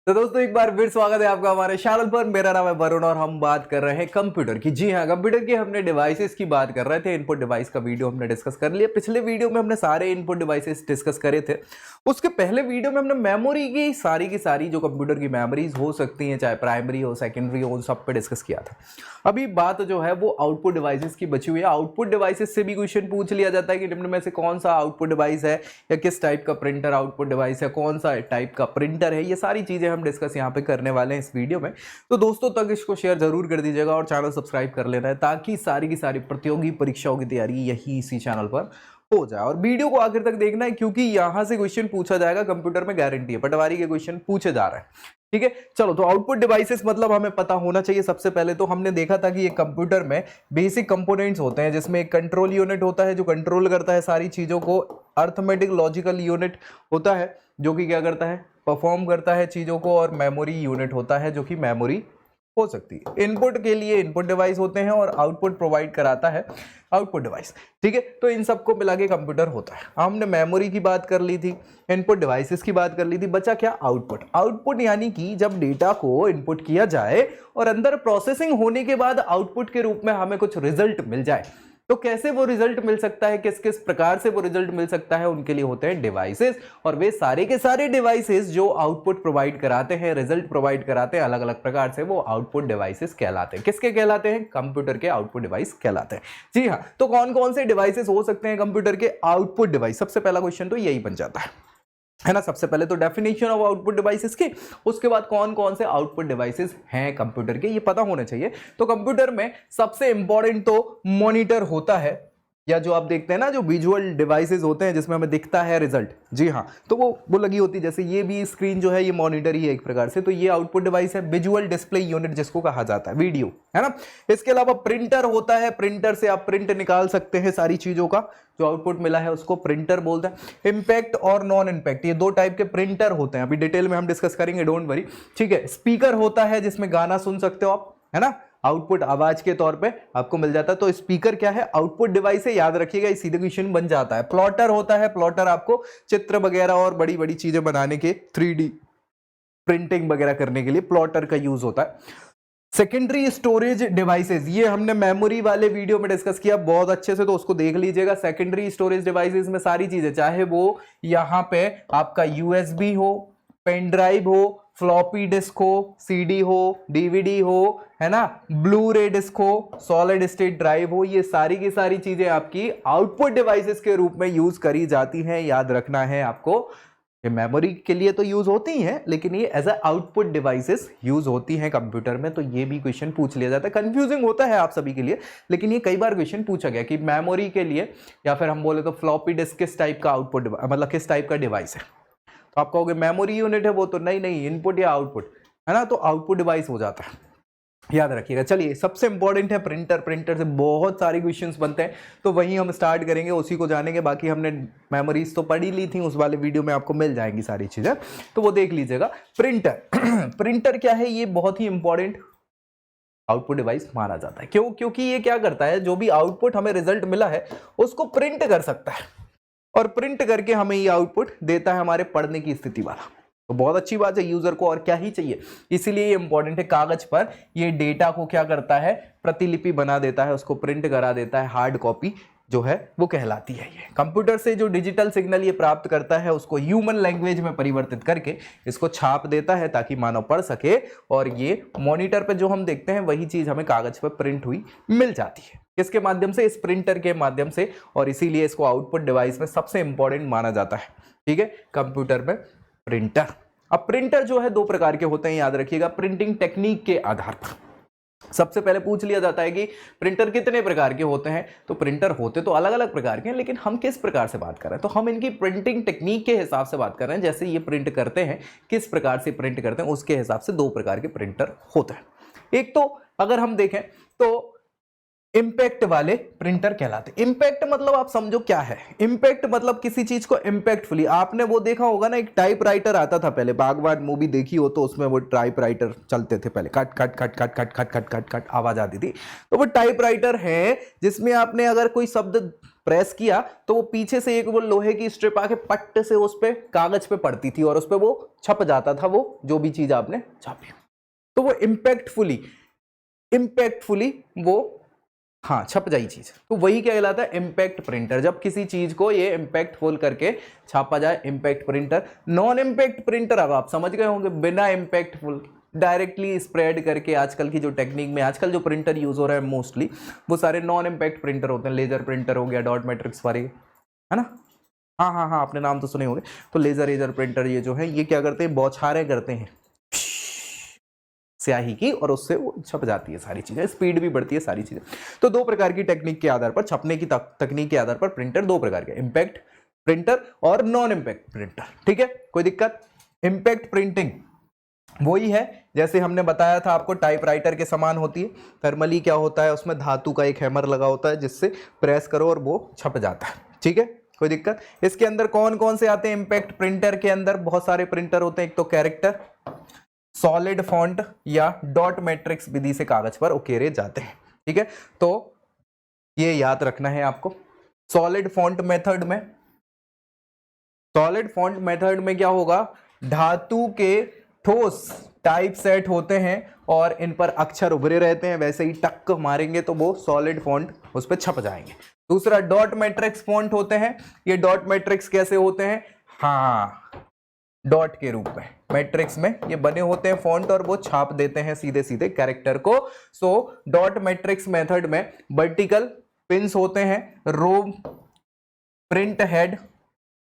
तो दोस्तों एक बार फिर स्वागत है आपका हमारे चैनल पर। मेरा नाम है वरुण और हम बात कर रहे हैं कंप्यूटर की। जी हाँ, कंप्यूटर की हमने डिवाइसेस की बात कर रहे थे। इनपुट डिवाइस का वीडियो हमने डिस्कस कर लिया। पिछले वीडियो में हमने सारे इनपुट डिवाइसेस डिस्कस करे थे। उसके पहले वीडियो में हमने मेमोरी की सारी जो कंप्यूटर की मेमोरीज हो सकती हैं, चाहे प्राइमरी हो सेकेंडरी हो, उन सब पे डिस्कस किया था। अभी बात जो है वो आउटपुट डिवाइसेस की बची हुई है। आउटपुट डिवाइसेस से भी क्वेश्चन पूछ लिया जाता है कि निम्न में से कौन सा आउटपुट डिवाइस है या किस टाइप का प्रिंटर आउटपुट डिवाइस है, कौन सा टाइप का प्रिंटर है। ये सारी चीजें हम डिस्कस यहाँ पे करने वाले हैं इस वीडियो में। तो दोस्तों तक इसको शेयर जरूर कर दीजिएगा और चैनल सब्सक्राइब कर लेना है ताकि सारी की सारी प्रतियोगी परीक्षाओं की तैयारी यही इसी चैनल पर हो जाए। और वीडियो को आखिर तक देखना है क्योंकि यहां से क्वेश्चन पूछा जाएगा। कंप्यूटर में गारंटी है, पटवारी के क्वेश्चन पूछे जा रहे हैं। ठीक है, चलो तो आउटपुट डिवाइसेस मतलब हमें पता होना चाहिए। सबसे पहले तो हमने देखा था कि ये कंप्यूटर में बेसिक कंपोनेंट्स होते हैं जिसमें एक कंट्रोल यूनिट होता है जो कंट्रोल करता है सारी चीजों को। अर्थमेटिक लॉजिकल यूनिट होता है जो कि क्या करता है, परफॉर्म करता है चीजों को। और मेमोरी यूनिट होता है जो कि मेमोरी हो सकती है। इनपुट के लिए इनपुट डिवाइस होते हैं और आउटपुट प्रोवाइड कराता है आउटपुट डिवाइस। ठीक है, तो इन सबको मिला के कंप्यूटर होता है। हमने मेमोरी की बात कर ली थी, इनपुट डिवाइसेस की बात कर ली थी, बचा क्या, आउटपुट। आउटपुट यानी कि जब डेटा को इनपुट किया जाए और अंदर प्रोसेसिंग होने के बाद आउटपुट के रूप में हमें कुछ रिजल्ट मिल जाए। तो कैसे वो रिजल्ट मिल सकता है, किस किस प्रकार से वो रिजल्ट मिल सकता है, उनके लिए होते हैं डिवाइसेस। और वे सारे के सारे डिवाइसेस जो आउटपुट प्रोवाइड कराते हैं, रिजल्ट प्रोवाइड कराते हैं अलग अलग प्रकार से, वो आउटपुट डिवाइसेस कहलाते हैं। किसके कहलाते हैं, कंप्यूटर के आउटपुट डिवाइस कहलाते हैं। जी हाँ, तो कौन कौन से डिवाइसेस हो सकते हैं कंप्यूटर के आउटपुट डिवाइस, सबसे पहला क्वेश्चन तो यही बन जाता है ना। सबसे पहले तो डेफिनेशन ऑफ आउटपुट डिवाइसेस की, उसके बाद कौन कौन से आउटपुट डिवाइसेस हैं कंप्यूटर के, ये पता होने चाहिए। तो कंप्यूटर में सबसे इंपॉर्टेंट तो मॉनिटर होता है, या जो आप देखते हैं ना जो विजुअल डिवाइसेस होते हैं जिसमें हमें दिखता है रिजल्ट। जी हाँ, तो वो लगी होती है। जैसे ये भी स्क्रीन जो है ये मॉनिटर ही है एक प्रकार से, तो ये आउटपुट डिवाइस है। विजुअल डिस्प्ले यूनिट जिसको कहा जाता है, वीडियो, है ना। इसके अलावा प्रिंटर होता है, प्रिंटर से आप प्रिंट निकाल सकते हैं सारी चीजों का। जो आउटपुट मिला है उसको प्रिंटर बोलते हैं। इंपैक्ट और नॉन इंपैक्ट, ये दो टाइप के प्रिंटर होते हैं, अभी डिटेल में हम डिस्कस करेंगे, डोंट वरी। ठीक है, स्पीकर होता है जिसमें गाना सुन सकते हो आप, है ना, आउटपुट आवाज के तौर पे आपको मिल जाता है। तो स्पीकर क्या है, आउटपुट डिवाइस है, याद रखिएगा, इस सीधे क्वेश्चन बन जाता है। प्लॉटर होता है, प्लॉटर आपको चित्र वगैरह और बड़ी बड़ी चीजें बनाने के, 3D प्रिंटिंग वगैरह करने के लिए प्लॉटर का यूज होता है। सेकेंडरी स्टोरेज डिवाइसेस, ये हमने मेमोरी वाले वीडियो में डिस्कस किया बहुत अच्छे से, तो उसको देख लीजिएगा। सेकेंडरी स्टोरेज डिवाइसेस में सारी चीजें, चाहे वो यहां पे आपका यूएसबी हो, पेन ड्राइव हो, फ्लॉपी डिस्क हो, सीडी हो, डीवीडी हो, है ना, ब्लू रे डिस्क हो, सॉलिड स्टेट ड्राइव हो, ये सारी की सारी चीजें आपकी आउटपुट डिवाइसेस के रूप में यूज करी जाती हैं। याद रखना है आपको, ये मेमोरी के लिए तो यूज होती हैं लेकिन ये as a output devices use होती हैं कंप्यूटर में। तो ये भी क्वेश्चन पूछ लिया जाता है। कंफ्यूजिंग होता है आप सभी के लिए, लेकिन ये कई बार क्वेश्चन पूछा गया कि मेमोरी के लिए, या फिर हम बोले तो फ्लॉपी डिस्क किस टाइप का आउटपुट, मतलब किस टाइप का डिवाइस है। तो आप कहोगे मेमोरी यूनिट है वो, तो नहीं, इनपुट या आउटपुट, है ना, तो आउटपुट डिवाइस हो जाता है, याद रखिएगा। चलिए, सबसे इंपॉर्टेंट है प्रिंटर। प्रिंटर से बहुत सारे क्वेश्चंस बनते हैं, तो वहीं हम स्टार्ट करेंगे, उसी को जानेंगे। बाकी हमने मेमोरीज तो पढ़ी ली थी, उस वाले वीडियो में आपको मिल जाएंगी सारी चीजें, तो वो देख लीजिएगा। प्रिंटर प्रिंटर क्या है, ये बहुत ही इंपॉर्टेंट आउटपुट डिवाइस माना जाता है। क्यों, क्योंकि ये क्या करता है, जो भी आउटपुट हमें रिजल्ट मिला है उसको प्रिंट कर सकता है, और प्रिंट करके हमें ये आउटपुट देता है हमारे पढ़ने की स्थिति वाला। तो बहुत अच्छी बात है, यूजर को और क्या ही चाहिए, इसीलिए ये इंपॉर्टेंट है। कागज पर ये डेटा को क्या करता है, प्रतिलिपि बना देता है, उसको प्रिंट करा देता है, हार्ड कॉपी जो है वो कहलाती है। ये कंप्यूटर से जो डिजिटल सिग्नल ये प्राप्त करता है उसको ह्यूमन लैंग्वेज में परिवर्तित करके इसको छाप देता है ताकि मानव पढ़ सके, और ये मॉनिटर पे जो हम देखते हैं वही चीज हमें कागज पर प्रिंट हुई मिल जाती है। किसके माध्यम से, इस प्रिंटर के माध्यम से, और इसीलिए इसको आउटपुट डिवाइस में सबसे इंपॉर्टेंट माना जाता है। ठीक है, कंप्यूटर में प्रिंटर। अब प्रिंटर जो है दो प्रकार के होते हैं, याद रखिएगा, प्रिंटिंग टेक्निक के आधार पर। सबसे पहले पूछ लिया जाता है कि प्रिंटर कितने प्रकार के होते हैं। तो प्रिंटर होते तो अलग अलग प्रकार के हैं, लेकिन हम किस प्रकार से बात कर रहे हैं, तो हम इनकी प्रिंटिंग टेक्निक के हिसाब से बात कर रहे हैं। जैसे ये प्रिंट करते हैं, किस प्रकार से प्रिंट करते हैं, उसके हिसाब से दो प्रकार के प्रिंटर होते हैं। एक तो अगर हम देखें तो इंपैक्ट वाले प्रिंटर कहलाते हैं। इंपैक्ट मतलब आप समझो क्या है, इंपैक्ट मतलब किसी चीज को इंपैक्टफुली, आपने वो देखा होगा ना, एक टाइपराइटर आता था पहले, बागबान मूवी देखी हो तो उसमें वो टाइपराइटर चलते थे पहले, cut cut cut cut cut cut cut cut cut आवाज आती थी। तो वो टाइपराइटर है जिसमें आपने अगर कोई शब्द प्रेस किया तो वो पीछे से एक वो लोहे की स्ट्रिप आके पट्ट से उस पे कागज पे पड़ती थी और उस पे वो छप जाता था, वो जो भी चीज आपने छापी। तो वो इम्पैक्टफुली वो हाँ छप जाई चीज, तो वही क्या कहलाता है, इम्पैक्ट प्रिंटर। जब किसी चीज को ये इम्पैक्टफुल करके छापा जाए, impact printer. Non impact printer अब आप समझ गए होंगे, बिना इम्पैक्टफुल डायरेक्टली स्प्रेड करके आजकल की जो टेक्निक में आजकल जो प्रिंटर यूज हो रहा है मोस्टली वो सारे नॉन इम्पैक्ट प्रिंटर होते हैं। लेजर प्रिंटर हो गया, डॉट मैट्रिक्स वाले, है ना। हाँ हाँ हाँ, आपने नाम तो सुने होंगे। तो लेजर प्रिंटर ये जो है ये क्या करते हैं, बौछारें करते हैं स्याही की और उससे वो छप जाती है सारी चीजें, स्पीड भी बढ़ती है सारी चीजें। तो दो प्रकार की टेक्निक के आधार पर, छपने की तकनीक के आधार पर प्रिंटर दो प्रकार के, इम्पैक्ट प्रिंटर और नॉन इम्पैक्ट प्रिंटर। ठीक है, कोई दिक्कत। इम्पैक्ट प्रिंटिंग वही है जैसे हमने बताया था आपको, टाइपराइटर के समान होती है। थर्मली क्या होता है, उसमें धातु का एक हैमर लगा होता है जिससे प्रेस करो और वो छप जाता है। ठीक है, कोई दिक्कत। इसके अंदर कौन कौन से आते हैं, इम्पैक्ट प्रिंटर के अंदर बहुत सारे प्रिंटर होते हैं। एक तो कैरेक्टर, सॉलिड फॉन्ट या डॉट मैट्रिक्स विधि से कागज पर उकेरे जाते हैं। ठीक है, तो ये याद रखना है आपको। सॉलिड फॉन्ट मेथड में क्या होगा, धातु के ठोस टाइप सेट होते हैं और इन पर अक्षर उभरे रहते हैं, वैसे ही टक मारेंगे तो वो सॉलिड फॉन्ट उस पर छप जाएंगे। दूसरा डॉट मैट्रिक्स फॉन्ट होते हैं। ये डॉट मैट्रिक्स कैसे होते हैं, हाँ डॉट के रूप में मैट्रिक्स में ये बने होते हैं फॉन्ट और वो छाप देते हैं सीधे सीधे कैरेक्टर को। सो डॉट मैट्रिक्स मेथड में वर्टिकल पिंस होते हैं, रो प्रिंट हेड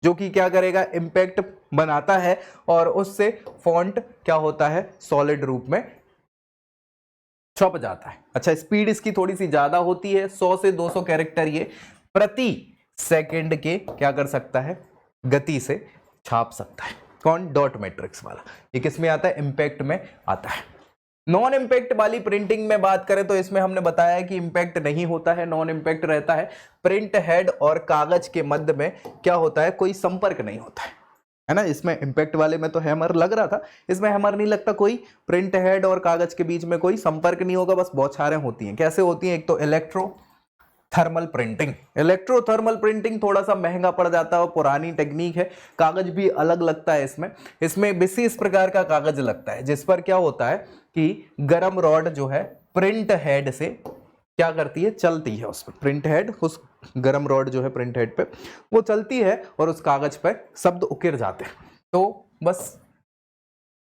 जो कि क्या करेगा, इंपैक्ट बनाता है और उससे फॉन्ट क्या होता है, सॉलिड रूप में छप जाता है। अच्छा, स्पीड इसकी थोड़ी सी ज्यादा होती है, 100 से 200 कैरेक्टर ये प्रति सेकंड के क्या कर सकता है, गति से छाप सकता है। कौन, डॉट मैट्रिक्स वाला। ये किस में आता है, इंपैक्ट में आता है। नॉन इंपैक्ट वाली प्रिंटिंग में बात करें तो इसमें हमने बताया कि इंपैक्ट नहीं होता है, नॉन इंपैक्ट रहता है। प्रिंट हेड और कागज के मध्य में क्या होता है, कोई संपर्क नहीं होता है ना। इसमें इंपैक्ट वाले में तो हैमर लग रहा था, इसमें हैमर नहीं लगता कोई। प्रिंट हेड और कागज के बीच में कोई संपर्क नहीं होगा, बस बौछारें होती हैं। कैसे होती हैं, एक तो इलेक्ट्रोथर्मल प्रिंटिंग थोड़ा सा महंगा पड़ जाता है और पुरानी टेक्निक है। कागज भी अलग लगता है इसमें विशेष प्रकार का कागज लगता है जिस पर क्या होता है कि गरम रॉड जो है प्रिंट हेड से क्या करती है, चलती है। उस पर प्रिंट हेड, उस गरम रॉड जो है प्रिंट हेड पे वो चलती है और उस कागज पे शब्द उकेर जाते हैं। तो बस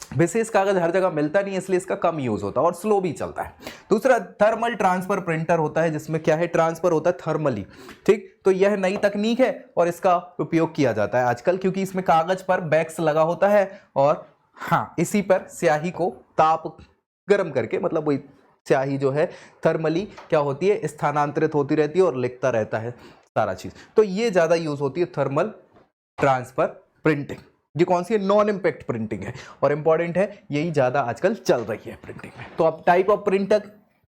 विशेष कागज हर जगह मिलता नहीं है, इसलिए इसका कम यूज होता है और स्लो भी चलता है। दूसरा थर्मल ट्रांसफर प्रिंटर होता है जिसमें क्या है, ट्रांसफर होता है थर्मली। ठीक, तो यह नई तकनीक है और इसका उपयोग किया जाता है आजकल, क्योंकि इसमें कागज पर बैक्स लगा होता है और हाँ इसी पर स्याही को ताप गर्म करके, मतलब वही स्याही जो है थर्मली क्या होती है, स्थानांतरित होती रहती है और लिखता रहता है सारा चीज। तो ये ज्यादा यूज होती है थर्मल ट्रांसफर प्रिंटिंग। ये कौन सी है, नॉन इंपैक्ट प्रिंटिंग है और इंपॉर्टेंट है, यही ज्यादा आजकल चल रही है प्रिंटिंग में। तो अब टाइप ऑफ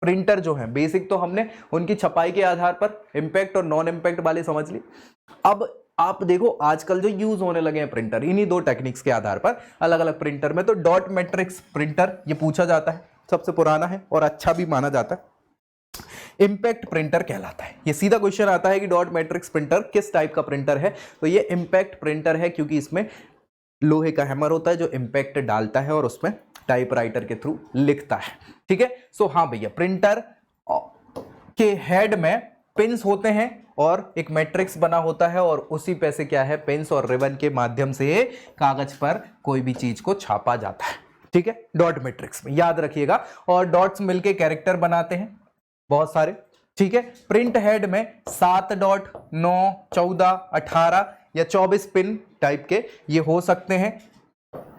प्रिंटर जो है, बेसिक तो हमने उनकी छपाई के आधार पर इंपैक्ट और नॉन इंपैक्ट वाले समझ ली। अब आप देखो आजकल जो यूज होने लगे हैं प्रिंटर, इन्हीं दो टेक्निक्स के आधार पर अलग अलग प्रिंटर में। तो डॉट मैट्रिक्स प्रिंटर ये पूछा जाता है, सबसे पुराना है और अच्छा भी माना जाता है। इंपैक्ट प्रिंटर कहलाता है। ये सीधा क्वेश्चन आता है कि डॉट मैट्रिक्स प्रिंटर किस टाइप का प्रिंटर है, तो ये इंपैक्ट प्रिंटर है, क्योंकि इसमें लोहे का हैमर होता है जो इंपैक्ट डालता है और उसमें टाइपराइटर के थ्रू लिखता है। ठीक है, सो हाँ भैया, प्रिंटर के हेड में पिंस होते हैं और एक मैट्रिक्स बना होता है और उसी पे से क्या है, पेंस और रिबन के माध्यम से कागज पर कोई भी चीज को छापा जाता है। ठीक है, डॉट मैट्रिक्स में याद रखिएगा। और डॉट्स मिलके कैरेक्टर बनाते हैं बहुत सारे। ठीक है, प्रिंट हेड में 7 डॉट, 9, 14, 18 या 24 पिन टाइप के ये हो सकते हैं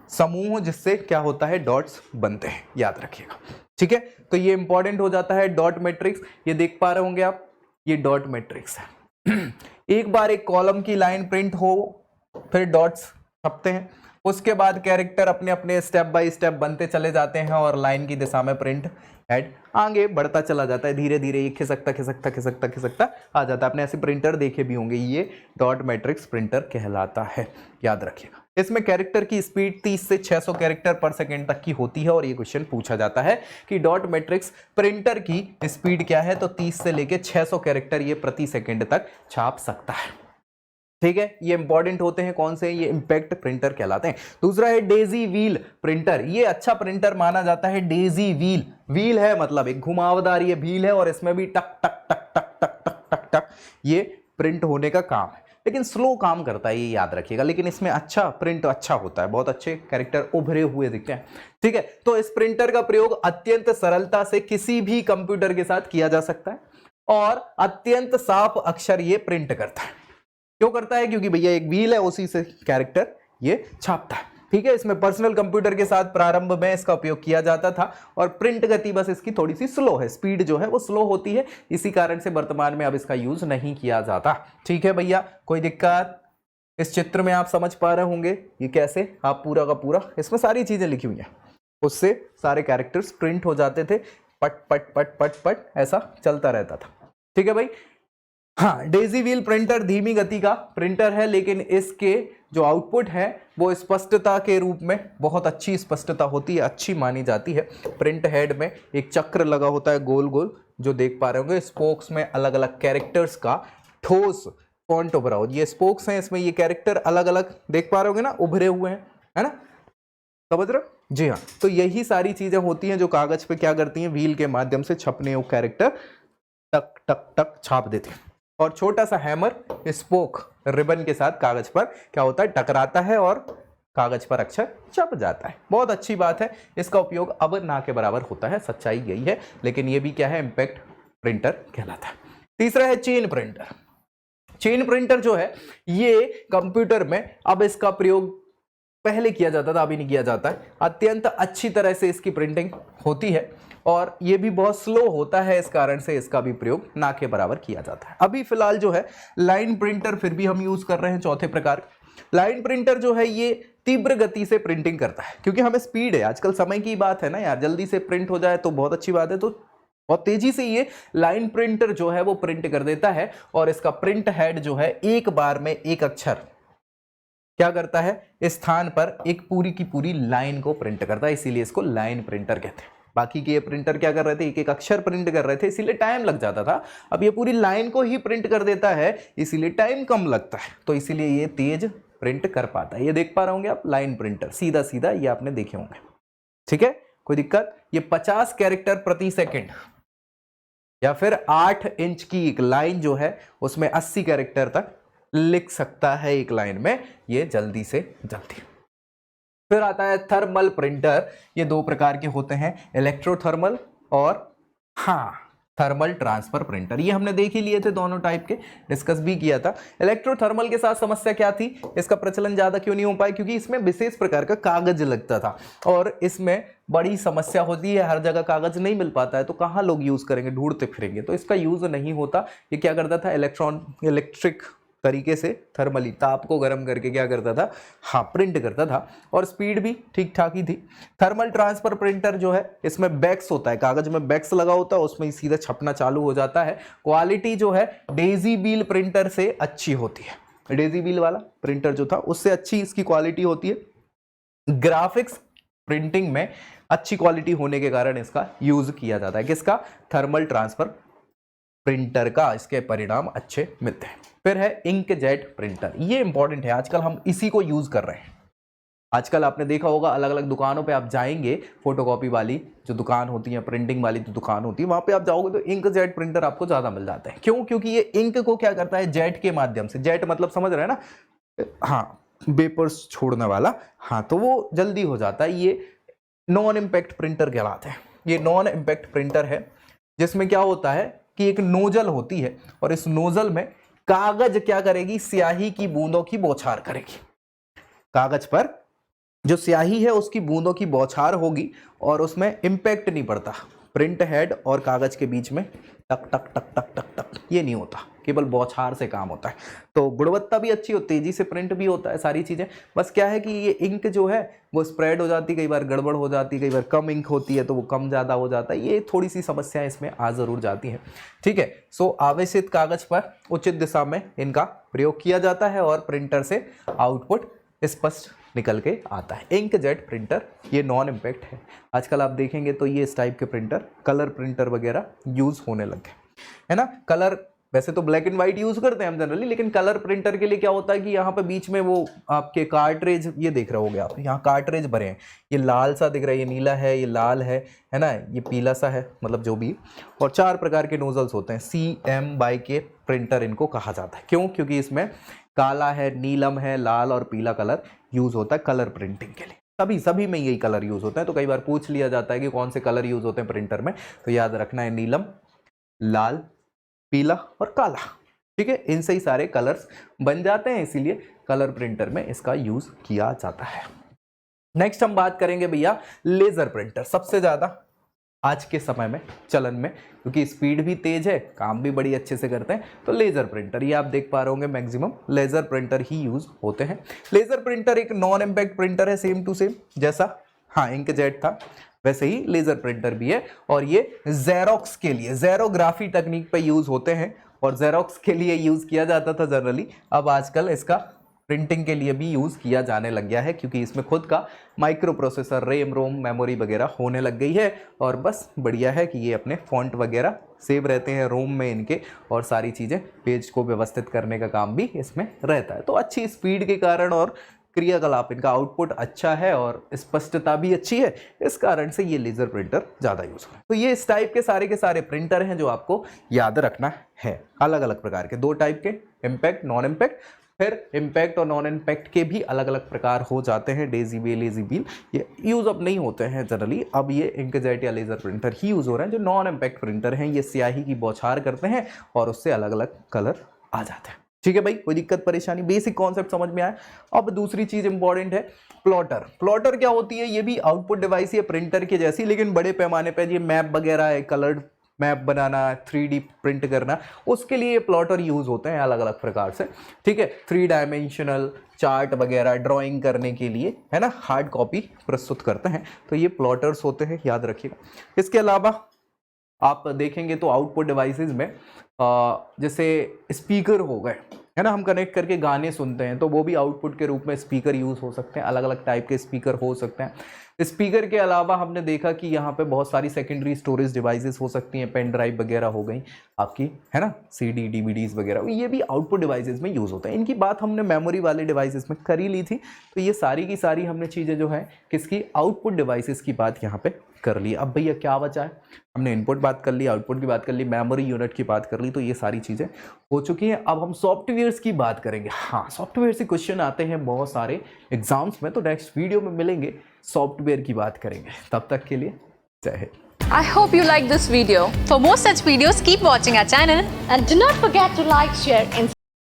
समूह, जिससे क्या होता है, डॉट्स बनते हैं, याद रखिएगा। ठीक है, तो ये इंपॉर्टेंट हो जाता है डॉट मैट्रिक्स। ये देख पा रहे होंगे आप, ये डॉट मैट्रिक्स है। एक बार एक कॉलम की लाइन प्रिंट हो, फिर डॉट्स छपते हैं, उसके बाद कैरेक्टर अपने अपने स्टेप बाय स्टेप बनते चले जाते हैं और लाइन की दिशा में प्रिंट हेड आगे बढ़ता चला जाता है। धीरे धीरे ये खिसकता खिसकता खिसकता खिसकता आ जाता है। आपने ऐसे प्रिंटर देखे भी होंगे, ये डॉट मैट्रिक्स प्रिंटर कहलाता है, याद रखिएगा। इसमें कैरेक्टर की स्पीड 30 से 600 कैरेक्टर पर सेकेंड तक की होती है और ये क्वेश्चन पूछा जाता है कि डॉट मैट्रिक्स प्रिंटर की स्पीड क्या है, तो 30 से लेके 600 कैरेक्टर ये प्रति सेकेंड तक छाप सकता है। ठीक है, ये इंपॉर्टेंट होते हैं कौन से, ये इंपैक्ट प्रिंटर कहलाते हैं। दूसरा है डेजी व्हील प्रिंटर, ये अच्छा प्रिंटर माना जाता है। डेजी व्हील, व्हील है मतलब एक घुमावदार ये व्हील है और इसमें भी टक टक टक टक टक टक टक टक ये प्रिंट होने का काम है, लेकिन स्लो काम करता है, ये याद रखिएगा। लेकिन इसमें अच्छा प्रिंट अच्छा होता है, बहुत अच्छे कैरेक्टर उभरे हुए दिखते हैं। ठीक है, तो इस प्रिंटर का प्रयोग अत्यंत सरलता से किसी भी कंप्यूटर के साथ किया जा सकता है और अत्यंत साफ अक्षर ये प्रिंट करता है। क्यों करता है, क्योंकि भैया एक व्हील है, उसी से कैरेक्टर ये छापता है। ठीक है, इसमें पर्सनल कंप्यूटर के साथ प्रारंभ में इसका उपयोग किया जाता था और प्रिंट गति बस इसकी थोड़ी सी स्लो है, स्पीड जो है वो स्लो होती है, इसी कारण से वर्तमान में अब इसका यूज नहीं किया जाता। ठीक है भैया, कोई दिक्कत? इस चित्र में आप समझ पा रहे होंगे ये कैसे आप पूरा का पूरा, इसमें सारी चीजें लिखी हुई हैं, उससे सारे कैरेक्टर्स प्रिंट हो जाते थे, पट पट पट पट पट ऐसा चलता रहता था। ठीक है भाई। हाँ, डेजी व्हील प्रिंटर धीमी गति का प्रिंटर है, लेकिन इसके जो आउटपुट है वो स्पष्टता के रूप में बहुत अच्छी स्पष्टता होती है, अच्छी मानी जाती है। प्रिंट हेड में एक चक्र लगा होता है गोल गोल, जो देख पा रहे होंगे। स्पोक्स में अलग अलग कैरेक्टर्स का ठोस फॉन्ट उभरा हो, ये स्पोक्स हैं, इसमें ये कैरेक्टर अलग अलग देख पा रहे होंगे ना, उभरे हुए हैं, है ना, समझ रहे हो? जी हाँ, तो यही सारी चीजें होती हैं जो कागज पे क्या करती हैं, व्हील के माध्यम से छपने वो कैरेक्टर टक टक टक छाप देते हैं। और छोटा सा हैमर स्पोक रिबन के साथ कागज पर क्या होता है, टकराता है और कागज पर अक्षर छप जाता है। बहुत अच्छी बात है, इसका उपयोग अब ना के बराबर होता है, सच्चाई यही है, लेकिन ये भी क्या है, इंपैक्ट प्रिंटर कहलाता है। तीसरा है चेन प्रिंटर। चेन प्रिंटर जो है ये कंप्यूटर में अब इसका प्रयोग पहले किया जाता था, अभी नहीं किया जाता है। अत्यंत अच्छी तरह से इसकी प्रिंटिंग होती है और ये भी बहुत स्लो होता है, इस कारण से इसका भी प्रयोग ना के बराबर किया जाता है। अभी फिलहाल जो है लाइन प्रिंटर फिर भी हम यूज कर रहे हैं, चौथे प्रकार। लाइन प्रिंटर जो है ये तीव्र गति से प्रिंटिंग करता है, क्योंकि हमें स्पीड है, आजकल समय की बात है ना यार, जल्दी से प्रिंट हो जाए तो बहुत अच्छी बात है, तो बहुत तेजी से ये लाइन प्रिंटर जो है वो प्रिंट कर देता है। और इसका प्रिंट हेड जो है एक बार में एक अक्षर क्या करता है, इस स्थान पर एक पूरी की पूरी लाइन को प्रिंट करता है, इसीलिए इसको लाइन प्रिंटर कहते हैं। बाकी के ये प्रिंटर क्या कर रहे थे, एक एक अक्षर प्रिंट कर रहे थे, इसीलिए टाइम लग जाता था। अब ये पूरी लाइन को ही प्रिंट कर देता है, इसीलिए टाइम कम लगता है, तो इसीलिए ये तेज प्रिंट कर पाता है। ये देख पा रहे होंगे आप, लाइन प्रिंटर सीधा सीधा ये आपने देखे होंगे। ठीक है, कोई दिक्कत? ये 50 कैरेक्टर प्रति सेकेंड या फिर 8 इंच की एक लाइन जो है उसमें 80 कैरेक्टर तक लिख सकता है एक लाइन में, ये जल्दी से जल्दी। फिर आता है थर्मल प्रिंटर। ये दो प्रकार के होते हैं, इलेक्ट्रोथर्मल और थर्मल ट्रांसफर प्रिंटर। ये हमने देख ही लिए थे, दोनों टाइप के डिस्कस भी किया था। इलेक्ट्रोथर्मल के साथ समस्या क्या थी, इसका प्रचलन ज्यादा क्यों नहीं हो पाया, क्योंकि इसमें विशेष प्रकार का कागज लगता था और इसमें बड़ी समस्या होती है, हर जगह कागज नहीं मिल पाता है, तो कहाँ लोग यूज करेंगे, ढूंढते फिरेंगे, तो इसका यूज नहीं होता। ये क्या करता था, इलेक्ट्रिक तरीके से थर्मली ताप को गर्म करके क्या करता था, प्रिंट करता था और स्पीड भी ठीक ठाक ही थी। थर्मल ट्रांसफर प्रिंटर जो है इसमें बैक्स होता है, कागज में बैक्स लगा होता है, उसमें सीधा छपना चालू हो जाता है। क्वालिटी जो है डेजी व्हील प्रिंटर से अच्छी होती है, डेजी व्हील वाला प्रिंटर जो था उससे अच्छी इसकी क्वालिटी होती है। ग्राफिक्स प्रिंटिंग में अच्छी क्वालिटी होने के कारण इसका यूज किया जाता है, किसका, थर्मल ट्रांसफर प्रिंटर का, इसके परिणाम अच्छे मिलते हैं। फिर है इंकजेट प्रिंटर। ये इंपॉर्टेंट है, आजकल हम इसी को यूज कर रहे हैं। आजकल आपने देखा होगा अलग अलग दुकानों पे आप जाएंगे, फोटोकॉपी वाली जो दुकान होती है, प्रिंटिंग वाली जो दुकान होती है, वहां पे आप जाओगे तो इंकजेट प्रिंटर आपको ज्यादा मिल जाता है। क्यों? क्योंकि ये इंक को क्या करता है, जेट के माध्यम से, जेट मतलब समझ रहे हैं ना, वेपर्स छोड़ने वाला, तो वो जल्दी हो जाता है। ये नॉन इम्पैक्ट प्रिंटर कहलाते हैं। ये नॉन इम्पैक्ट प्रिंटर है जिसमें क्या होता है कि एक नोजल होती है और इस नोजल में कागज क्या करेगी, स्याही की बूंदों की बौछार करेगी। कागज पर जो स्याही है उसकी बूंदों की बौछार होगी और उसमें इंपैक्ट नहीं पड़ता। प्रिंट हेड और कागज के बीच में टक टक टक टक टक टक ये नहीं होता, केवल बौछार से काम होता है। तो गुणवत्ता भी अच्छी होती है, तेजी से प्रिंट भी होता है, सारी चीजें। बस क्या है कि ये इंक जो है वो स्प्रेड हो जाती है, कई बार गड़बड़ हो जाती है, कई बार कम इंक होती है तो वो कम ज्यादा हो जाता है, ये थोड़ी सी समस्याएं इसमें आ जरूर जाती है। ठीक है, सो आवेशित कागज पर उचित दिशा में इनका प्रयोग किया जाता है और प्रिंटर से आउटपुट स्पष्ट निकल के आता है। इंकजेट प्रिंटर ये नॉन इम्पैक्ट है। आजकल आप देखेंगे तो ये इस टाइप के प्रिंटर, कलर प्रिंटर वगैरह यूज़ होने लग गए, है ना। कलर वैसे तो ब्लैक एंड वाइट यूज़ करते हैं हम जनरली, लेकिन कलर प्रिंटर के लिए क्या होता है कि यहाँ पे बीच में वो आपके कार्ट्रेज, ये देख रहे होगे आप, यहाँ कार्ट्रेज भरे हैं, ये लाल सा दिख रहा है, ये नीला है, ये लाल है ना, ये पीला सा है, मतलब जो भी। और 4 प्रकार के नोजल्स होते हैं। CMYK प्रिंटर इनको कहा जाता है। क्यों? क्योंकि इसमें काला है, नीलम है, लाल और पीला कलर यूज़ होता है कलर प्रिंटिंग के लिए। सभी में यही कलर यूज़ होता है। तो कई बार पूछ लिया जाता है कि कौन से कलर यूज़ होते हैं प्रिंटर में, तो याद रखना है नीलम, लाल, पीला और काला। ठीक है, इनसे ही सारे कलर्स बन जाते हैं, इसीलिए कलर प्रिंटर में इसका यूज किया जाता है। नेक्स्ट हम बात करेंगे भैया लेजर प्रिंटर। सबसे ज्यादा आज के समय में चलन में, क्योंकि स्पीड भी तेज है, काम भी बड़ी अच्छे से करते हैं, तो लेजर प्रिंटर ये आप देख पा रहे होंगे मैक्सिमम लेजर प्रिंटर ही यूज होते हैं। लेजर प्रिंटर एक नॉन इम्पैक्ट प्रिंटर है, सेम टू सेम जैसा हाँ इंकजेट था वैसे ही लेजर प्रिंटर भी है। और ये जेरोक्स के लिए, जेरोग्राफी तकनीक पे यूज होते हैं, और जेरोक्स के लिए यूज किया जाता था जनरली। अब आजकल इसका प्रिंटिंग के लिए भी यूज किया जाने लग गया है, क्योंकि इसमें खुद का माइक्रो प्रोसेसर, रैम, रोम, मेमोरी वगैरह होने लग गई है। और बस बढ़िया है कि ये अपने फॉन्ट वगैरह सेव रहते हैं रोम में इनके, और सारी चीज़ें पेज को व्यवस्थित करने का काम भी इसमें रहता है। तो अच्छी स्पीड के कारण और क्रियाकलाप, इनका आउटपुट अच्छा है और स्पष्टता भी अच्छी है, इस कारण से ये लेजर प्रिंटर ज़्यादा यूज होता है। तो ये इस टाइप के सारे प्रिंटर हैं जो आपको याद रखना है। अलग अलग प्रकार के 2 टाइप के, इम्पैक्ट, नॉन इम्पैक्ट। फिर इम्पैक्ट और नॉन इम्पैक्ट के भी अलग अलग प्रकार हो जाते हैं। डेजी बेल, लेजी बेल ये यूज़ अब नहीं होते हैं जनरली। अब ये इंकजेट या लेजर प्रिंटर ही यूज़ हो रहे हैं। जो नॉन इम्पैक्ट प्रिंटर हैं ये स्याही की बौछार करते हैं और उससे अलग अलग कलर आ जाते हैं। ठीक है भाई, कोई दिक्कत परेशानी, बेसिक कॉन्सेप्ट समझ में आया। अब दूसरी चीज इंपॉर्टेंट है प्लॉटर। प्लॉटर क्या होती है? ये भी आउटपुट डिवाइस है प्रिंटर के जैसी, लेकिन बड़े पैमाने पे ये मैप वगैरह है, कलर्ड मैप बनाना, 3D प्रिंट करना, उसके लिए प्लॉटर यूज होते हैं अलग अलग प्रकार से। ठीक है, 3 डायमेंशनल चार्ट वगैरह ड्राइंग करने के लिए, है ना, हार्ड कॉपी प्रस्तुत करते हैं, तो ये प्लॉटर्स होते हैं, याद रखिएगा। इसके अलावा आप देखेंगे तो आउटपुट डिवाइसेस में जैसे स्पीकर हो गए, है ना, हम कनेक्ट करके गाने सुनते हैं, तो वो भी आउटपुट के रूप में स्पीकर यूज़ हो सकते हैं। अलग अलग टाइप के स्पीकर हो सकते हैं। स्पीकर के अलावा हमने देखा कि यहाँ पे बहुत सारी सेकेंडरी स्टोरेज डिवाइसेस हो सकती हैं, पेन ड्राइव वगैरह हो गई आपकी, है ना, CD, DVDs वगैरह, ये भी आउटपुट डिवाइसेस में यूज़ होता है। इनकी बात हमने मेमोरी वाले डिवाइसेस में कर ही ली थी, तो ये सारी की सारी हमने चीज़ें जो है किसकी, आउटपुट डिवाइसेस की बात यहाँ पे कर ली। अब भैया क्या बचा है? हमने इनपुट बात कर ली, आउटपुट की बात कर ली, मेमोरी यूनिट की बात कर ली, तो ये सारी चीज़ें हो चुकी हैं। अब हम सॉफ्टवेयर्स की बात करेंगे। हाँ, सॉफ्टवेयर से क्वेश्चन आते हैं बहुत सारे एग्जाम्स में, तो नेक्स्ट वीडियो में मिलेंगे, सॉफ्टवेयर की बात करेंगे। तब तक के लिए जय Hind. I hope you like this video. For more such videos, keep watching our channel. And do not forget to like, share and